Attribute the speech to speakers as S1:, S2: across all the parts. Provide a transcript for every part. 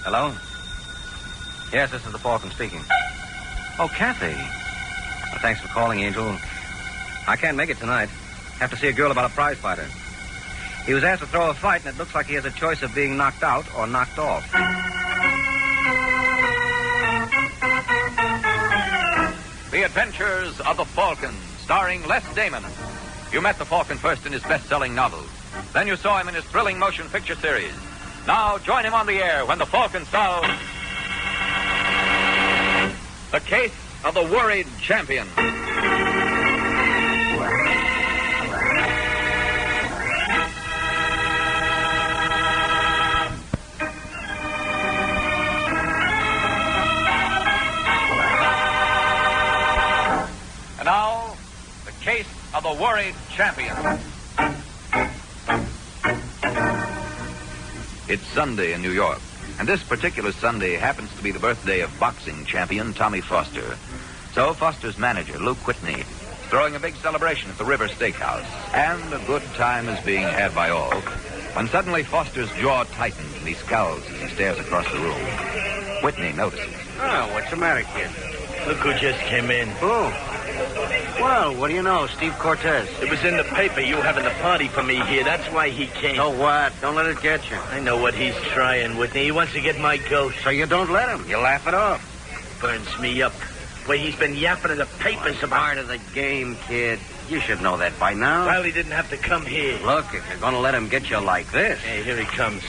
S1: Hello? Yes, this is the Falcon speaking. Oh, Kathy. Well, thanks for calling, Angel. I can't make it tonight. Have to see a girl about a prize fighter. He was asked to throw a fight, and it looks like he has a choice of being knocked out or knocked off.
S2: The Adventures of the Falcon, starring Les Damon. You met the Falcon first in his best-selling novels. Then you saw him in his thrilling motion picture series. Now join him on the air when the Falcon stars The Case of the Worried Champion. And now, The Case of the Worried Champion. It's Sunday in New York, and this particular Sunday happens to be the birthday of boxing champion Tommy Foster. So Foster's manager, Luke Whitney, is throwing a big celebration at the River Steakhouse, and a good time is being had by all, when suddenly Foster's jaw tightens and he scowls as he stares across the room. Whitney notices.
S3: Oh, what's the matter, kid?
S4: Look who just came in.
S3: Who? Well, what do you know? Steve Cortez.
S4: It was in the paper you having a party for me here. That's why he came.
S3: So what? Don't let it get you.
S4: I know what he's trying, Whitney. He wants to get my goat.
S3: So you don't let him. You laugh it off.
S4: Burns me up. Way he's been yapping in the papers about...
S3: Part of the game, kid. You should know that by now.
S4: Well, he didn't have to come here.
S3: Look, if you're going to let him get you like this...
S4: Hey, here he comes.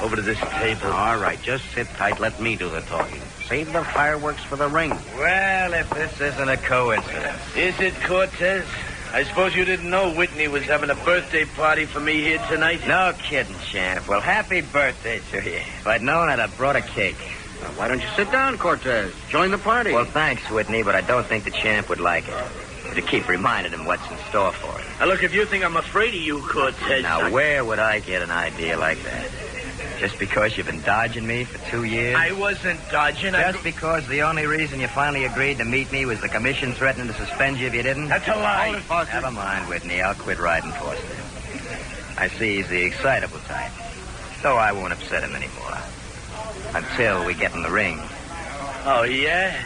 S4: Over to this table.
S3: All right, just sit tight. Let me do the talking. Save the fireworks for the ring.
S1: Well, if this isn't a coincidence.
S4: Is it, Cortez? I suppose you didn't know Whitney was having a birthday party for me here tonight?
S1: No kidding, champ. Well, happy birthday to you. If I'd known, I'd have brought a cake.
S3: Now, why don't you sit down, Cortez? Join the party.
S1: Well, thanks, Whitney, but I don't think the champ would like it. To keep reminding him what's in store for him.
S4: Now, look, if you think I'm afraid of you, Cortez...
S1: Now, where would I get an idea like that? Just because you've been dodging me for 2 years?
S4: I wasn't dodging.
S1: Just because the only reason you finally agreed to meet me was the commission threatening to suspend you if you didn't?
S4: That's a lie.
S3: Hold it, Foster.
S1: Never mind, Whitney. I'll quit riding Foster. I see he's the excitable type. So I won't upset him anymore. Until we get in the ring.
S4: Oh, yeah?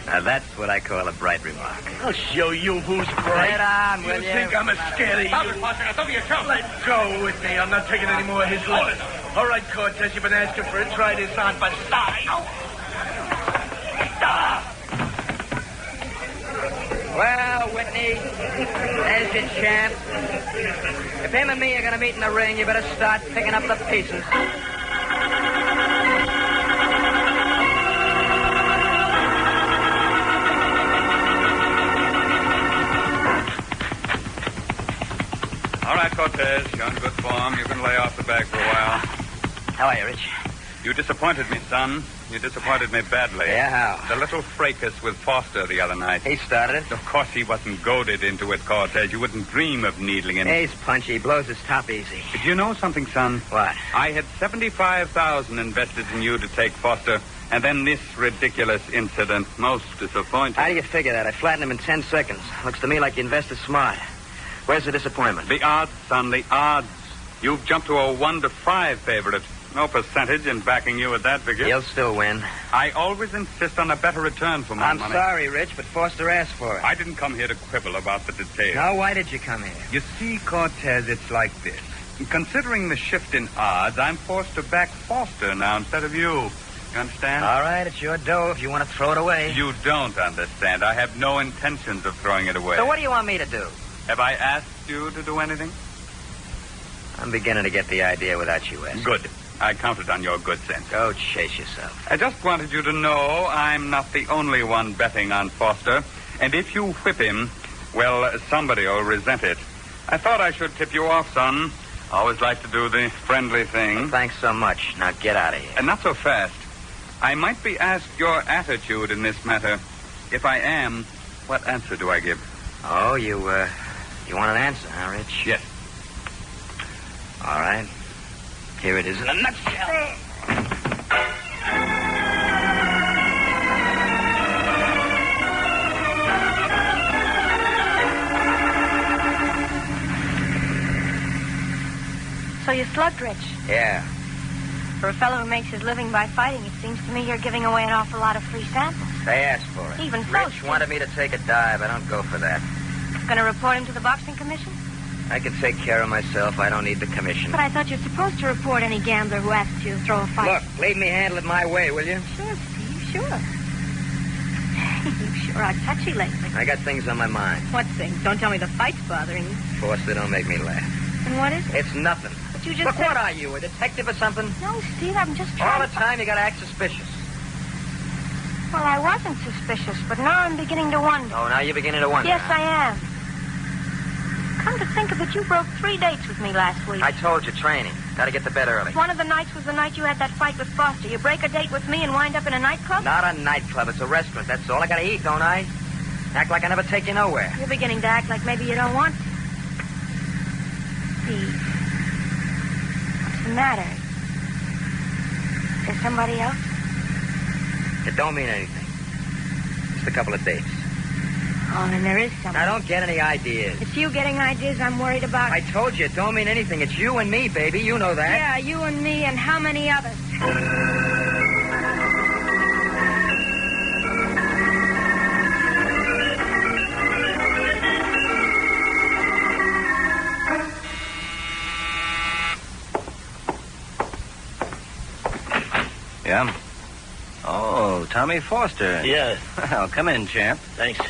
S1: Now, that's what I call a bright remark.
S4: I'll show you who's bright.
S1: Get on, will you?
S4: think I'm scared of you? Let go with me. I'm not taking any more of his luck. All right, Cortez, you've been asking for it. Try this on, but stop.
S1: Well, Whitney, there's your champ. If him and me are going to meet in the ring, you better start picking up the pieces.
S5: All right, Cortez, you're in good form. You can lay off the bag for a while.
S1: How are you, Rich?
S5: You disappointed me, son. You disappointed me badly.
S1: Yeah, how?
S5: The little fracas with Foster the other night.
S1: He started it.
S5: Of course he wasn't goaded into it, Cortez. You wouldn't dream of needling him.
S1: He's punchy. He blows his top easy.
S5: Did you know something, son?
S1: What?
S5: I had $75,000 invested in you to take Foster, and then this ridiculous incident. Most disappointing.
S1: How do you figure that? I flattened him in 10 seconds. Looks to me like you invested smart. Where's the disappointment?
S5: The odds, son, the odds. You've jumped to a 1-5 favorite. No percentage in backing you at that figure.
S1: He'll still win.
S5: I always insist on a better return for my money.
S1: I'm sorry, Rich, but Foster asked for it.
S5: I didn't come here to quibble about the details.
S1: Now, why did you come here?
S5: You see, Cortez, it's like this. Considering the shift in odds, I'm forced to back Foster now instead of you. You understand?
S1: All right, it's your dough if you want to throw it away.
S5: You don't understand. I have no intentions of throwing it away.
S1: So what do you want me to do?
S5: Have I asked you to do anything?
S1: I'm beginning to get the idea without you asking.
S5: Good. I counted on your good sense.
S1: Go chase yourself.
S5: I just wanted you to know I'm not the only one betting on Foster. And if you whip him, well, somebody will resent it. I thought I should tip you off, son. Always like to do the friendly thing.
S1: Well, thanks so much. Now get out of here.
S5: And not so fast. I might be asked your attitude in this matter. If I am, what answer do I give?
S1: Oh, you want an answer, huh, Rich?
S5: Yes.
S1: All right. Here it is in a nutshell.
S6: So you slugged Rich?
S1: Yeah.
S6: For a fellow who makes his living by fighting, it seems to me you're giving away an awful lot of free samples.
S1: They asked for it.
S6: Even so,
S1: Rich
S6: Steve.
S1: wanted me to take a dive. I don't go for that.
S6: Gonna report him to the boxing commission?
S1: I can take care of myself. I don't need the commission.
S6: But I thought you're supposed to report any gambler who asks you to throw a fight.
S1: Look, leave me handle it my way, will you?
S6: Sure, Steve, sure. You sure are touchy lately.
S1: I got things on my mind.
S6: What things? Don't tell me the fight's bothering you.
S1: Foster, don't make me laugh.
S6: And what is it?
S1: It's nothing.
S6: But you just
S1: Look,
S6: said...
S1: what are you, a detective or something?
S6: No, Steve, I'm just
S1: All
S6: trying
S1: the time you gotta act suspicious.
S6: Well, I wasn't suspicious, but now I'm beginning to wonder.
S1: Oh, now you're beginning to wonder.
S6: Yes, I am. Come to think of it, you broke 3 dates with me last week.
S1: I told you, training. Gotta get to bed early.
S6: One of the nights was the night you had that fight with Foster. You break a date with me and wind up in a nightclub?
S1: Not a nightclub. It's a restaurant. That's all. I gotta eat, don't I? Act like I never take you nowhere.
S6: You're beginning to act like maybe you don't want to. Steve, what's the matter? Is there somebody else?
S1: It don't mean anything. Just a couple of dates.
S6: Oh, then there is somebody.
S1: I don't get any ideas.
S6: It's you getting ideas I'm worried about.
S1: I told you, it don't mean anything. It's you and me, baby. You know that.
S6: Yeah, you and me and how many others?
S1: Yeah? Oh, Tommy Foster.
S4: Yeah,
S1: Well, come in, champ.
S4: thanks.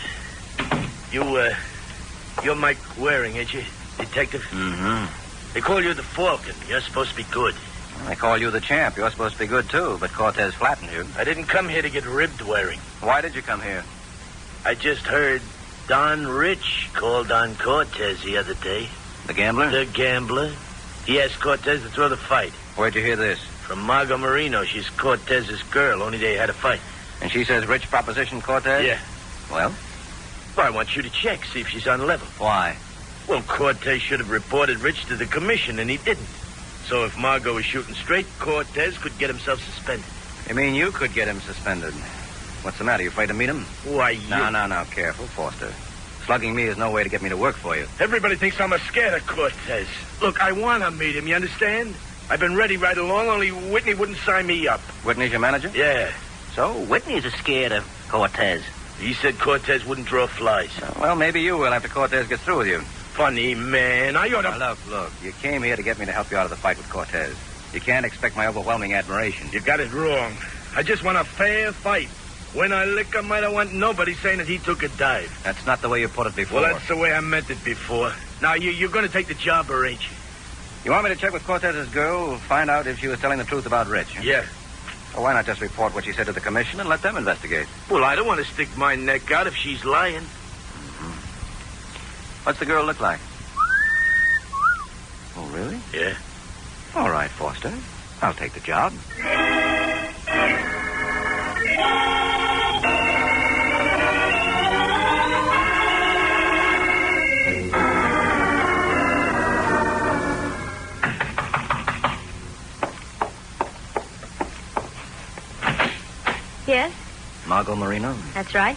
S4: You're Mike Waring, ain't you? Detective?
S1: Mm-hmm.
S4: They call you the Falcon. You're supposed to be good.
S1: I call you the champ. You're supposed to be good, too, but Cortez flattened you.
S4: I didn't come here to get ribbed, Waring.
S1: Why did you come here?
S4: I just heard Don Rich called on Cortez the other day.
S1: The gambler?
S4: The gambler. He asked Cortez to throw the fight.
S1: Where'd you hear this?
S4: From Margo Moreno. She's Cortez's girl. Only they had a fight.
S1: And she says Rich propositioned Cortez?
S4: Yeah.
S1: Well?
S4: Well, I want you to check, see if she's on level.
S1: Why?
S4: Well, Cortez should have reported Rich to the commission, and he didn't. So if Margo was shooting straight, Cortez could get himself suspended.
S1: You mean you could get him suspended? What's the matter? You afraid to meet him?
S4: Why, you...
S1: No. Careful, Foster. Slugging me is no way to get me to work for you.
S4: Everybody thinks I'm scared of Cortez. Look, I want to meet him, you understand? I've been ready right along, only Whitney wouldn't sign me up.
S1: Whitney's your manager?
S4: Yeah.
S1: So, Whitney's scared of Cortez.
S4: He said Cortez wouldn't draw flies.
S1: Well, maybe you will after Cortez gets through with you.
S4: Funny man. I ought to...
S1: Now, look. You came here to get me to help you out of the fight with Cortez. You can't expect my overwhelming admiration.
S4: You got it wrong. I just want a fair fight. When I lick him, I don't want nobody saying that he took a dive.
S1: That's not the way you put it before.
S4: Well, that's the way I meant it before. Now, you're going to take the job, or ain't you?
S1: You want me to check with Cortez's girl, find out if she was telling the truth about Rich? Huh?
S4: Yeah.
S1: Well, why not just report what she said to the commission and let them investigate?
S4: Well, I don't want to stick my neck out if she's lying.
S1: What's the girl look like? Oh, really?
S4: Yeah.
S1: All right, Foster. I'll take the job.
S6: Yes,
S1: Margo Moreno?
S6: that's right.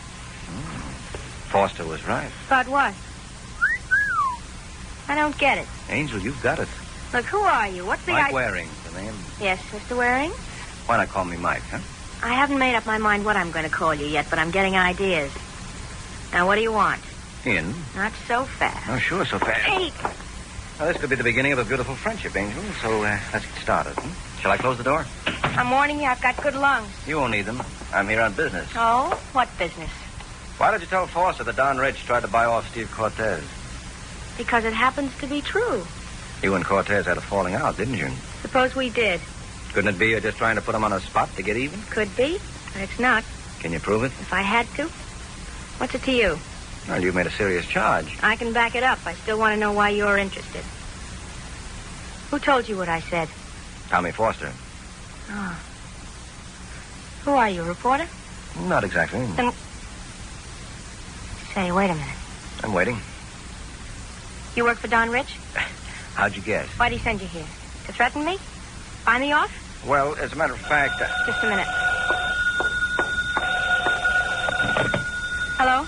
S1: Foster was right.
S6: About what? I don't get it.
S1: Angel, you've got it.
S6: Look, who are you? What's the
S1: Mike Waring, the name.
S6: Yes, Mr. Waring?
S1: Why not call me Mike, huh?
S6: I haven't made up my mind what I'm going to call you yet, but I'm getting ideas. Now, what do you want?
S1: In?
S6: Not so fast.
S1: Oh, sure, so fast.
S6: Hey!
S1: Well, this could be the beginning of a beautiful friendship, Angel. So, let's get started. Shall I close the door?
S6: I'm warning you, I've got good lungs.
S1: You won't need them. I'm here on business.
S6: Oh? What business?
S1: Why did you tell Foster that Don Rich tried to buy off Steve Cortez?
S6: Because it happens to be true.
S1: You and Cortez had a falling out, didn't you?
S6: Suppose we did.
S1: Couldn't it be you're just trying to put him on a spot to get even?
S6: Could be, but it's not.
S1: Can you prove it?
S6: If I had to. What's it to you?
S1: Well, you've made a serious charge.
S6: I can back it up. I still want to know why you're interested. Who told you what I said?
S1: Tommy Foster.
S6: Oh. Who are you, a reporter?
S1: Not exactly.
S6: Then... Say, wait a minute.
S1: I'm waiting.
S6: You work for Don Rich?
S1: How'd you guess?
S6: Why'd he send you here? To threaten me? Buy me off?
S1: Well, as a matter of fact...
S6: Just a minute. Hello?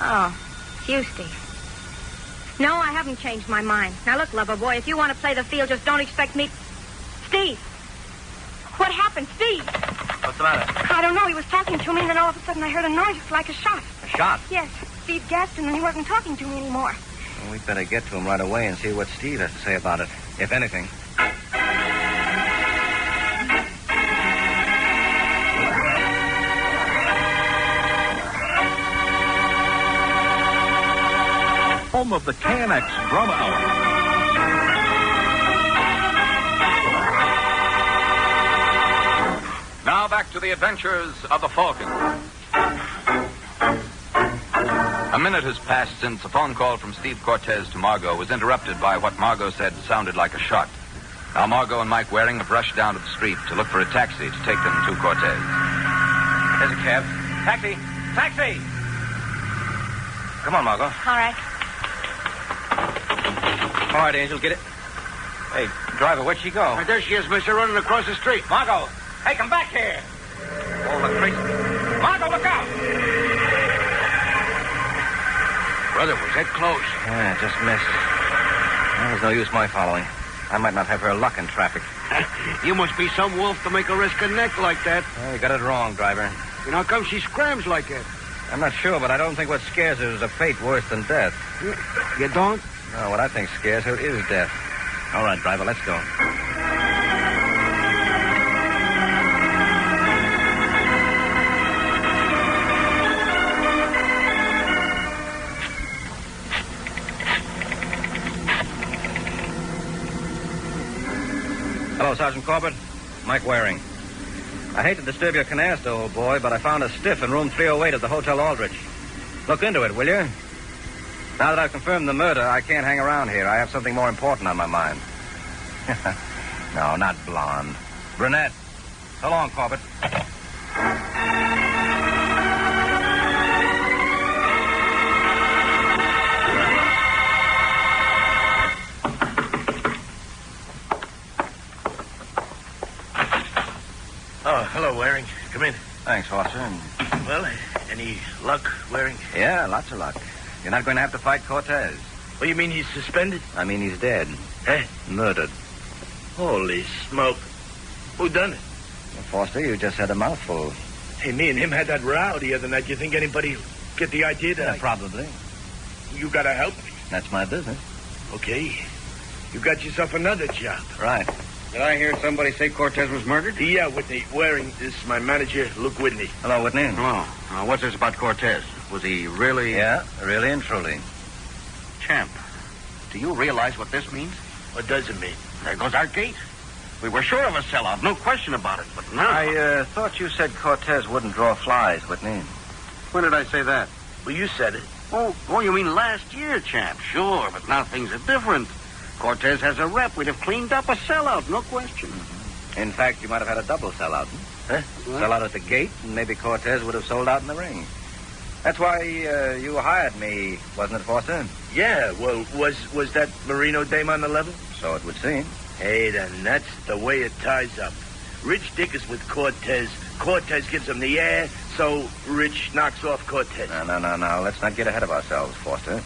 S6: Oh, it's you, Steve. No, I haven't changed my mind. Now, look, lover boy, if you want to play the field, just don't expect me... Steve! What happened? Steve?
S1: What's the matter?
S6: I don't know. He was talking to me, and then all of a sudden I heard a noise. It's like a shot.
S1: A shot?
S6: Yes. Steve gasped, and then he wasn't talking to me anymore.
S1: Well, we'd better get to him right away and see what Steve has to say about it, if anything.
S7: Home of the KNX Drama Hour.
S2: Now back to the adventures of the Falcon. A minute has passed since a phone call from Steve Cortez to Margo was interrupted by what Margo said sounded like a shot. Now Margo and Mike Waring have rushed down to the street to look for a taxi to take them to Cortez.
S1: There's a cab. Taxi! Taxi! Come on, Margo.
S6: All right.
S1: All right, Angel, get it. Hey, driver, where'd she go?
S3: There she is, mister, running across the street.
S1: Margo! Hey, come back here! Oh, the crazy. Margo, look out!
S3: Brother, was that close?
S1: Yeah, just missed. Well, there's no use my following. I might not have her luck in traffic.
S3: You must be some wolf to make her risk a neck like that.
S1: Well, you got it wrong, driver.
S3: And how come she scrams like that?
S1: I'm not sure, but I don't think what scares her is a fate worse than death.
S3: You don't?
S1: No, what I think scares her is death. All right, driver, let's go. Hello, Sergeant Corbett. Mike Waring. I hate to disturb your canasta, old boy, but I found a stiff in room 308 at the Hotel Aldrich. Look into it, will you? Now that I've confirmed the murder, I can't hang around here. I have something more important on my mind. No, not blonde. Brunette. So long, Corbett.
S4: Oh, hello, Waring. Come in.
S1: Thanks, Foster.
S4: Well, any luck, Waring?
S1: Yeah, lots of luck. You're not going to have to fight Cortez.
S4: Oh, you mean he's suspended?
S1: I mean, he's dead.
S4: Eh?
S1: Murdered.
S4: Holy smoke. Who done it?
S1: Well, Foster, you just said a mouthful.
S4: Hey, me and him had that row the other night. You think anybody get the idea that
S1: Probably.
S4: You gotta help me.
S1: That's my business.
S4: Okay. You got yourself another job.
S1: Right.
S3: Did I hear somebody say Cortez was murdered?
S4: Yeah, Whitney. Waring, this is my manager, Luke Whitney.
S1: Hello, Whitney.
S3: Oh, what's this about Cortez? Was he really...
S1: Yeah, really and truly.
S3: Champ, do you realize what this means?
S4: What does it mean?
S3: There goes our gate. We were sure of a sellout, no question about it, but now...
S1: I thought you said Cortez wouldn't draw flies, Whitney.
S3: When did I say that?
S4: Well, you said it.
S3: Oh, you mean last year, Champ. Sure, but now things are different. Cortez has a rep. We'd have cleaned up a sellout, no question.
S1: In fact, you might have had a double sellout.
S4: Huh?
S1: Sellout at the gate, and maybe Cortez would have sold out in the ring. That's why you hired me, wasn't it, Foster?
S4: Yeah, well, was that Moreno dame on the level?
S1: So it would seem.
S4: Hey, then, that's the way it ties up. Rich dickers with Cortez. Cortez gives him the air, so Rich knocks off Cortez.
S1: No. Let's not get ahead of ourselves, Foster.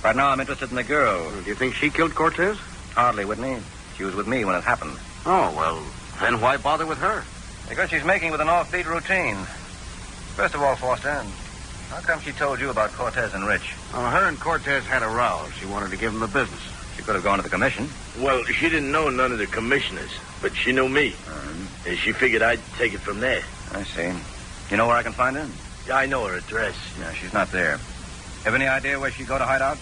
S1: Right now, I'm interested in the girl.
S3: Do you think she killed Cortez?
S1: Hardly, Whitney. She was with me when it happened.
S3: Oh, well, then why bother with her?
S1: Because she's making with an offbeat routine. First of all, Foster, how come she told you about Cortez and Rich?
S3: Her and Cortez had a row. She wanted to give him the business.
S1: She could have gone to the commission.
S4: Well, she didn't know none of the commissioners, but she knew me. And she figured I'd take it from there.
S1: I see. You know where I can find her?
S4: Yeah, I know her address.
S1: No, she's not there. Have any idea where she'd go to hide out?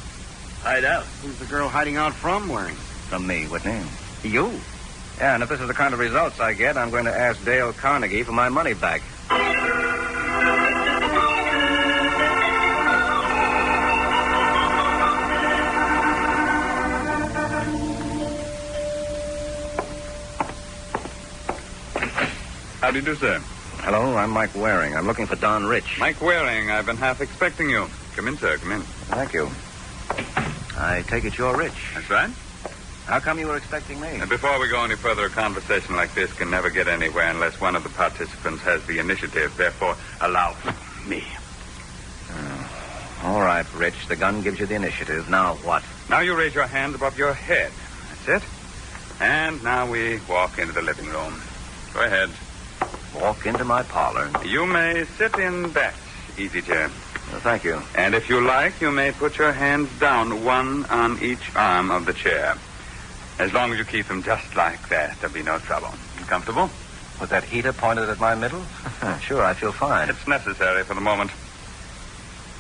S4: Hide out?
S3: Who's the girl hiding out from, Waring?
S1: From me, Whitney.
S3: You?
S1: Yeah, and if this is the kind of results I get, I'm going to ask Dale Carnegie for my money back.
S5: How do you do, sir?
S1: Hello, I'm Mike Waring. I'm looking for Don Rich.
S5: Mike Waring, I've been half expecting you. Come in, sir, come in.
S1: Thank you. I take it you're Rich.
S5: That's right.
S1: How come you were expecting me?
S5: And before we go any further, a conversation like this can never get anywhere unless one of the participants has the initiative. Therefore, allow me.
S1: All right, Rich. The gun gives you the initiative. Now what?
S5: Now you raise your hand above your head. That's it. And now we walk into the living room. Go ahead.
S1: Walk into my parlor.
S5: You may sit in that easy chair.
S1: Thank you.
S5: And if you like, you may put your hands down, one on each arm of the chair. As long as you keep them just like that, there'll be no trouble. You comfortable?
S1: With that heater pointed at my middle? Sure, I feel fine.
S5: It's necessary for the moment.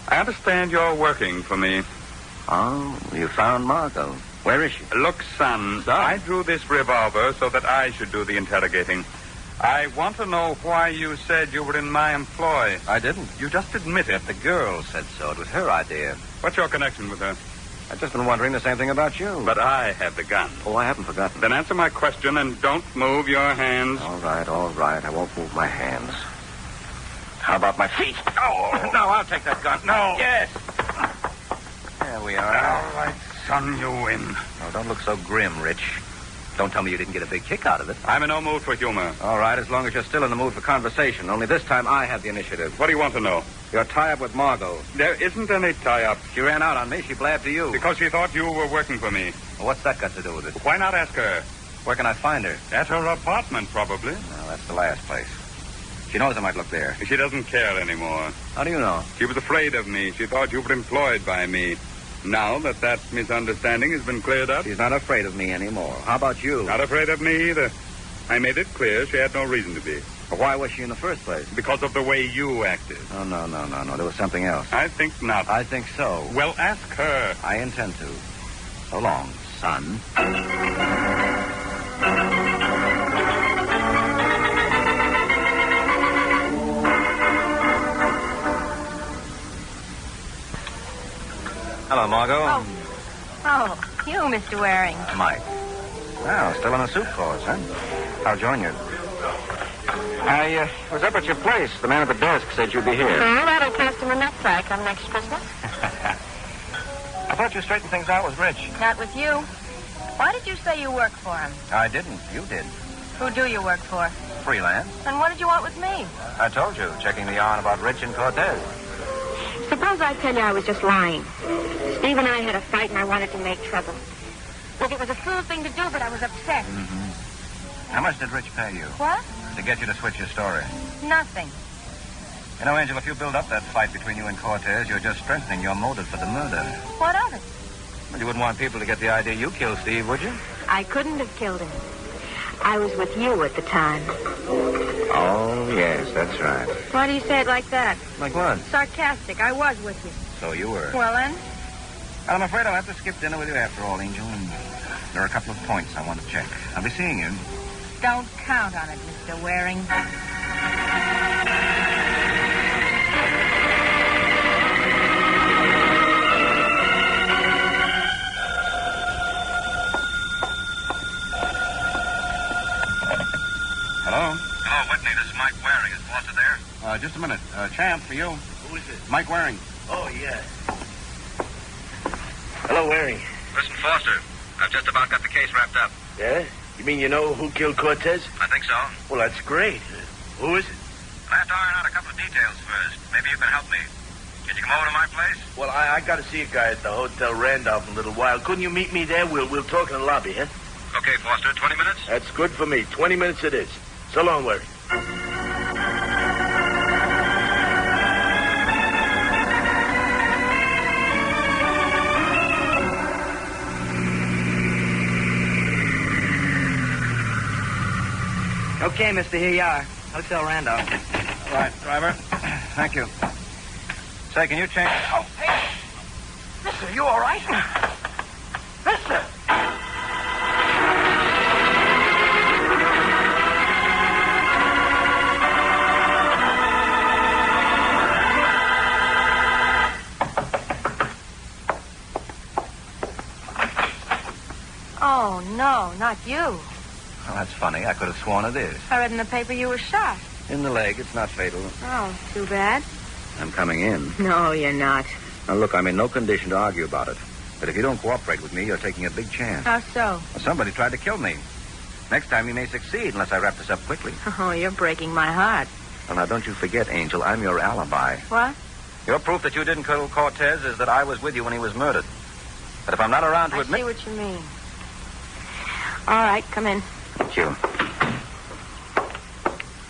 S5: I understand you're working for me.
S1: Oh, you found Margo. Where is she?
S5: Look, son, I drew this revolver so that I should do the interrogating. I want to know why you said you were in my employ.
S1: I didn't.
S5: You just admit it.
S1: The girl said so. It was her idea.
S5: What's your connection with her?
S1: I've just been wondering the same thing about you.
S5: But I have the gun.
S1: Oh, I haven't forgotten.
S5: Then answer my question and don't move your hands.
S1: All right. I won't move my hands. How about my feet? Oh, no, I'll take that gun. No. Yes. There we are.
S5: All right, son, you win.
S1: No, don't look so grim, Rich. Don't tell me you didn't get a big kick out of it.
S5: I'm in no mood for humor.
S1: All right, as long as you're still in the mood for conversation. Only this time I have the initiative.
S5: What do you want to know?
S1: Your tie-up with Margo.
S5: There isn't any tie-up.
S1: She ran out on me. She blabbed to you.
S5: Because she thought you were working for me.
S1: Well, what's that got to do with it?
S5: Why not ask her?
S1: Where can I find her?
S5: At her apartment, probably.
S1: No, that's the last place. She knows I might look there.
S5: She doesn't care anymore.
S1: How do you know?
S5: She was afraid of me. She thought you were employed by me. Now that misunderstanding has been cleared up.
S1: She's not afraid of me anymore. How about you?
S5: Not afraid of me either. I made it clear she had no reason to be.
S1: But why was she in the first place?
S5: Because of the way you acted.
S1: Oh, no. There was something else.
S5: I think not.
S1: I think so.
S5: Well, ask her.
S1: I intend to. So long, son. Hello, Margo.
S6: Oh, you, Mr. Waring.
S1: Mike. Oh, still on a suit course, huh? I'll join you. I was up at your place. The man at the desk said you'd be here.
S6: Well, that'll cost him a nutsack come next Christmas.
S1: I thought you straightened things out with Rich.
S6: Not with you. Why did you say you work for him?
S1: I didn't. You did.
S6: Who do you work for?
S1: Freelance.
S6: And what did you want with me?
S1: I told you, checking the yarn about Rich and Cortez.
S8: Suppose I tell you I was just lying. Steve and I had a fight and I wanted to make trouble.
S6: Look, it was a fool thing to do, but I was upset.
S1: Mm-hmm. How much did Rich pay you?
S6: What?
S1: To get you to switch your story.
S6: Nothing.
S1: You know, Angel, if you build up that fight between you and Cortez, you're just strengthening your motive for the murder.
S6: What of it?
S1: Well, you wouldn't want people to get the idea you killed Steve, would you?
S8: I couldn't have killed him. I was with you at the time.
S1: Oh, yes, that's right.
S6: Why do you say it like that?
S1: Like what?
S6: Sarcastic. I was with you.
S1: So you were.
S6: Well, then?
S1: I'm afraid I'll have to skip dinner with you after all, Angel. And there are a couple of points I want to check. I'll be seeing you.
S6: Don't count on it, Mr. Waring.
S1: Hello?
S3: Hello, Whitney. This is Mike Waring. Is Foster there?
S1: Just a minute. Champ, for you.
S4: Who is it?
S1: Mike Waring.
S4: Oh, yeah. Hello, Waring.
S1: Listen, Foster, I've just about got the case wrapped up.
S4: Yeah? You mean you know who killed Cortez?
S1: I think so.
S4: Well, that's great. Who is it?
S1: I'll have to iron out a couple of details first. Maybe you can help me. Can you come over to my place?
S4: Well, I got to see a guy at the Hotel Randolph in a little while. Couldn't you meet me there? We'll talk in the lobby, huh?
S1: Okay, Foster, 20 minutes?
S4: That's good for me. 20 minutes it is. So long, Waring.
S9: Okay, mister, here you are. Hotel Randolph.
S1: All right, driver. Thank you. Say, can you change...
S9: Oh, hey. Mister, you all right? Mister!
S6: Oh, no, not you.
S1: Oh, that's funny. I could have sworn it is.
S6: I read in the paper you were shot.
S1: In the leg. It's not fatal.
S6: Oh, too bad.
S1: I'm coming in.
S8: No, you're not.
S1: Now, look, I'm in no condition to argue about it. But if you don't cooperate with me, you're taking a big chance.
S6: How so?
S1: Well, somebody tried to kill me. Next time you may succeed unless I wrap this up quickly.
S6: Oh, you're breaking my heart.
S1: Well, now, don't you forget, Angel, I'm your alibi.
S6: What?
S1: Your proof that you didn't kill Cortez is that I was with you when he was murdered. But if I'm not around to
S6: I
S1: admit...
S6: see what you mean. All right, come in.
S1: Thank you.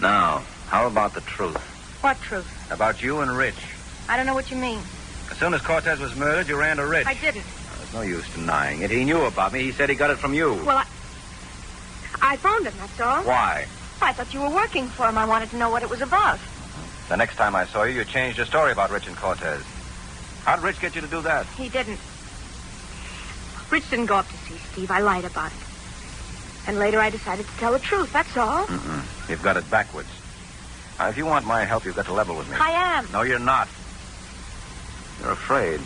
S1: Now, how about the truth?
S6: What truth?
S1: About you and Rich.
S6: I don't know what you mean.
S1: As soon as Cortez was murdered, you ran to Rich.
S6: I didn't.
S1: There's no use denying it. He knew about me. He said he got it from you.
S6: Well, I phoned him, that's all.
S1: Why?
S6: I thought you were working for him. I wanted to know what it was about.
S1: The next time I saw you, you changed your story about Rich and Cortez. How'd Rich get you to do that?
S6: He didn't. Rich didn't go up to see Steve. I lied about it. And later I decided to tell the truth, that's all.
S1: Mm-mm. You've got it backwards. Now, if you want my help, you've got to level with me.
S6: I am.
S1: No, you're not. You're afraid.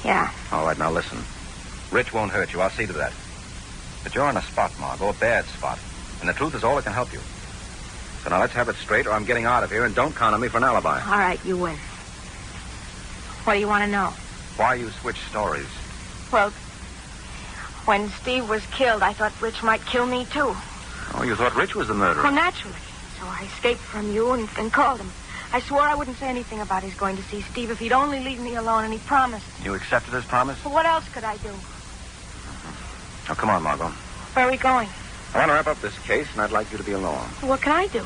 S6: Yeah.
S1: All right, now listen. Rich won't hurt you. I'll see to that. But you're in a spot, Margo, a bad spot. And the truth is all that can help you. So now let's have it straight, or I'm getting out of here, and don't count on me for an alibi.
S6: All right, you win. What do you want to know?
S1: Why you switch stories?
S6: Well, when Steve was killed, I thought Rich might kill me, too.
S1: Oh, you thought Rich was the murderer?
S6: Well, naturally. So I escaped from you and called him. I swore I wouldn't say anything about his going to see Steve if he'd only leave me alone, and he promised.
S1: You accepted his promise?
S6: Well, what else could I do?
S1: Now, come on, Margo.
S6: Where are we going?
S1: I want to wrap up this case, and I'd like you to be along.
S6: What can I do?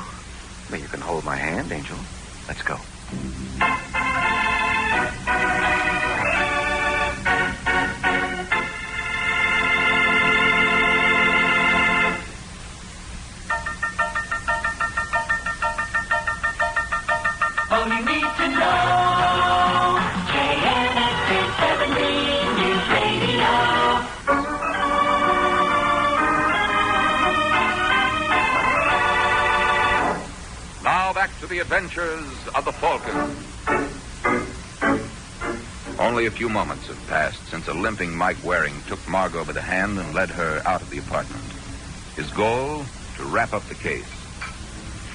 S1: Well, you can hold my hand, Angel. Let's go.
S10: All you need to know, KNX 70 News Radio.
S2: Now back to the adventures of the Falcon. Only a few moments have passed since a limping Mike Waring took Margo by the hand and led her out of the apartment. His goal, to wrap up the case.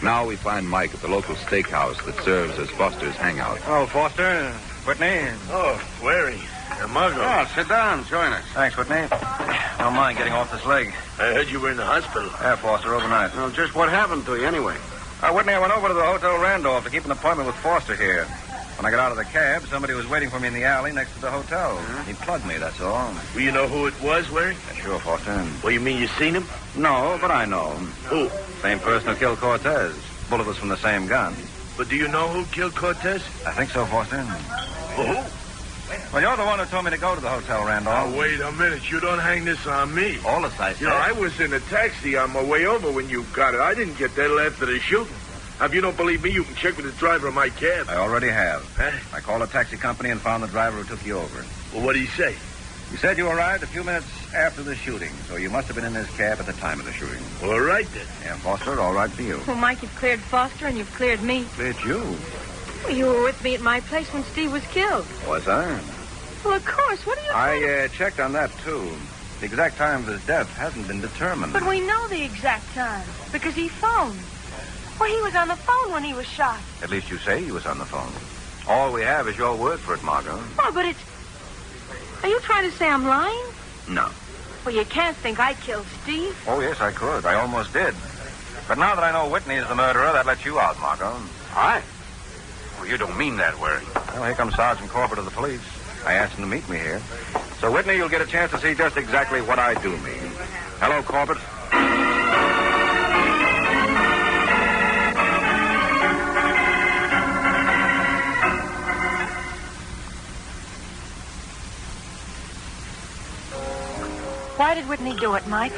S2: Now we find Mike at the local steakhouse that serves as Foster's hangout.
S1: Hello, Foster. Whitney.
S4: Oh, Waring. Margo.
S3: Oh, sit down. Join us.
S1: Thanks, Whitney. Don't mind getting off this leg.
S4: I heard you were in the hospital.
S1: Yeah, Foster, overnight.
S3: Well, just what happened to you anyway?
S1: Whitney, I went over to the Hotel Randolph to keep an appointment with Foster here. When I got out of the cab, somebody was waiting for me in the alley next to the hotel. He plugged me, that's all.
S4: Well, you know who it was, Waring?
S1: Yeah, sure, Foster.
S4: Well, you mean you seen him?
S1: No, but I know him.
S4: Who?
S1: Same person who killed Cortez. Bullet was from the same gun.
S4: But do you know who killed Cortez?
S1: I think so, Foster.
S4: Well, who?
S1: Well, you're the one who told me to go to the Hotel Randolph.
S4: Now, wait a minute. You don't hang this on me.
S1: All this I said.
S4: You know, I was in a taxi on my way over when you got it. I didn't get there till after the shooting. Now, if you don't believe me, you can check with the driver of my cab.
S1: I already have.
S4: Huh?
S1: I called a taxi company and found the driver who took you over.
S4: Well, what did he say?
S1: He said you arrived a few minutes after the shooting, so you must have been in this cab at the time of the shooting.
S4: All right, then.
S1: Yeah, Foster, all right for you.
S6: Well, Mike, you've cleared Foster and you've cleared me.
S1: Cleared you?
S6: Well, you were with me at my place when Steve was killed.
S1: Was I?
S6: Well, of course. What are you
S1: I checked on that, too. The exact time of his death hasn't been determined.
S6: But we know the exact time because he phoned. Well, he was on the phone when he was shot.
S1: At least you say he was on the phone. All we have is your word for it, Margo.
S6: Oh, but it's... Are you trying to say I'm lying?
S1: No.
S6: Well, you can't think I killed Steve.
S1: Oh, yes, I could. I almost did. But now that I know Whitney is the murderer, that lets you out, Margo.
S3: I? Well, you don't mean that, Waring.
S1: Well, here comes Sergeant Corbett of the police. I asked him to meet me here. So, Whitney, you'll get a chance to see just exactly what I do mean. Hello, Corbett.
S6: Why did Whitney do it, Mike?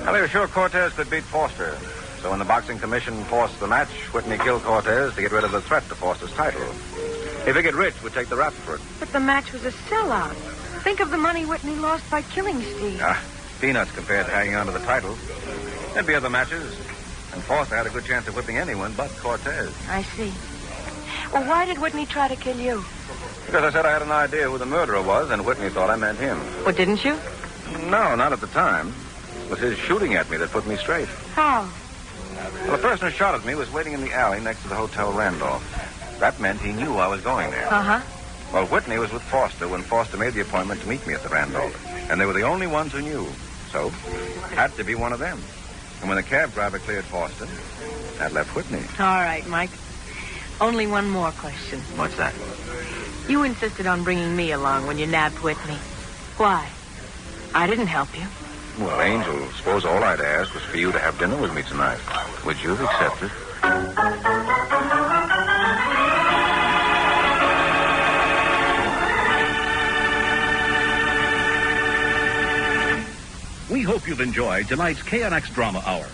S1: Well, he was sure Cortez could beat Foster. So when the boxing commission forced the match, Whitney killed Cortez to get rid of the threat to Foster's title. He figured Rich would take the rap for it.
S6: But the match was a sellout. Think of the money Whitney lost by killing Steve.
S1: Peanuts compared to hanging on to the title. There'd be other matches. And Foster had a good chance of whipping anyone but Cortez.
S6: I see. Well, why did Whitney try to kill you?
S1: Because I said I had an idea who the murderer was, and Whitney thought I meant him.
S6: Well, didn't you?
S1: No, not at the time. It was his shooting at me that put me straight.
S6: How?
S1: Well, the person who shot at me was waiting in the alley next to the Hotel Randolph. That meant he knew I was going there.
S6: Uh-huh.
S1: Well, Whitney was with Foster when Foster made the appointment to meet me at the Randolph. And they were the only ones who knew. So, had to be one of them. And when the cab driver cleared Foster, that left Whitney.
S6: All right, Mike. Only one more question.
S1: What's that?
S6: You insisted on bringing me along when you nabbed Whitney. Why? I didn't help you.
S1: Well, Angel, suppose all I'd ask was for you to have dinner with me tonight. Would you have accepted?
S7: We hope you've enjoyed tonight's KNX Drama Hour.